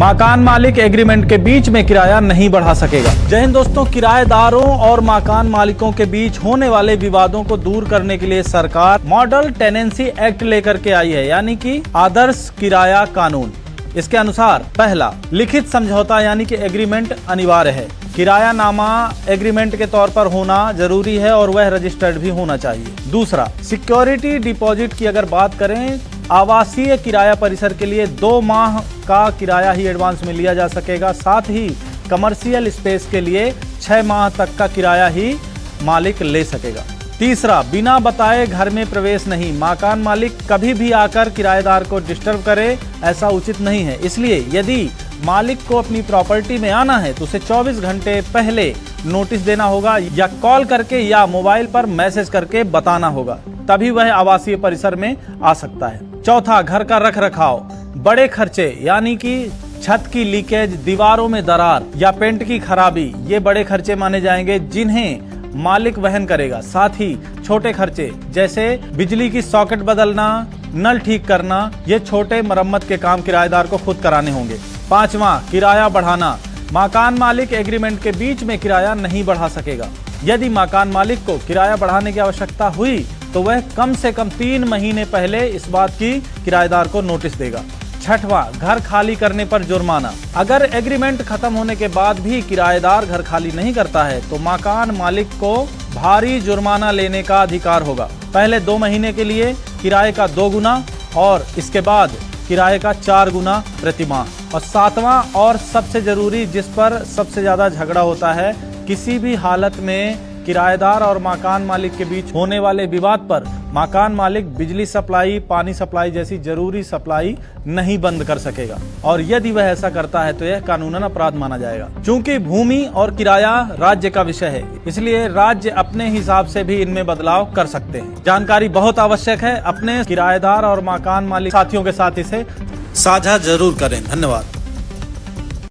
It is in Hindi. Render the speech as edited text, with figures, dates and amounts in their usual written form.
मकान मालिक एग्रीमेंट के बीच में किराया नहीं बढ़ा सकेगा। जय हिंद दोस्तों, किराएदारों और मकान मालिकों के बीच होने वाले विवादों को दूर करने के लिए सरकार मॉडल टेनेंसी एक्ट लेकर के आई है, यानी कि आदर्श किराया कानून। इसके अनुसार पहला, लिखित समझौता यानी कि एग्रीमेंट अनिवार्य है। किरायानामा एग्रीमेंट के तौर पर होना जरूरी है और वह रजिस्टर्ड भी होना चाहिए। दूसरा, सिक्योरिटी डिपॉजिट की अगर बात करें, आवासीय किराया परिसर के लिए 2 माह का किराया ही एडवांस में लिया जा सकेगा। साथ ही कमर्शियल स्पेस के लिए 6 माह तक का किराया ही मालिक ले सकेगा। तीसरा, बिना बताए घर में प्रवेश नहीं। मकान मालिक कभी भी आकर किराएदार को डिस्टर्ब करे, ऐसा उचित नहीं है। इसलिए यदि मालिक को अपनी प्रॉपर्टी में आना है तो उसे 24 घंटे पहले नोटिस देना होगा, या कॉल करके या मोबाइल पर मैसेज करके बताना होगा, तभी वह आवासीय परिसर में आ सकता है। चौथा, घर का रख रखाव। बड़े खर्चे यानी कि छत की लीकेज, दीवारों में दरार या पेंट की खराबी, ये बड़े खर्चे माने जाएंगे जिन्हें मालिक वहन करेगा। साथ ही छोटे खर्चे जैसे बिजली की सॉकेट बदलना, नल ठीक करना, ये छोटे मरम्मत के काम किराएदार को खुद कराने होंगे। पांचवा, किराया बढ़ाना। मकान मालिक एग्रीमेंट के बीच में किराया नहीं बढ़ा सकेगा। यदि मकान मालिक को किराया बढ़ाने की आवश्यकता हुई तो वह कम से कम 3 महीने पहले इस बात की किराएदार को नोटिस देगा। छठवां, घर खाली करने पर जुर्माना। अगर एग्रीमेंट खत्म होने के बाद भी किराएदार घर खाली नहीं करता है तो मकान मालिक को भारी जुर्माना लेने का अधिकार होगा। पहले 2 महीने के लिए किराए का 2 गुना और इसके बाद किराए का 4 गुना प्रति माह। और 7वां और सबसे जरूरी, जिस पर सबसे ज्यादा झगड़ा होता है, किसी भी हालत में किराएदार और मकान मालिक के बीच होने वाले विवाद पर मकान मालिक बिजली सप्लाई, पानी सप्लाई जैसी जरूरी सप्लाई नहीं बंद कर सकेगा, और यदि वह ऐसा करता है तो यह कानूनन अपराध माना जाएगा। चूंकि भूमि और किराया राज्य का विषय है, इसलिए राज्य अपने हिसाब से भी इनमें बदलाव कर सकते हैं। जानकारी बहुत आवश्यक है। अपने किराएदार और मकान मालिक साथियों के साथ इसे साझा जरूर करें। धन्यवाद।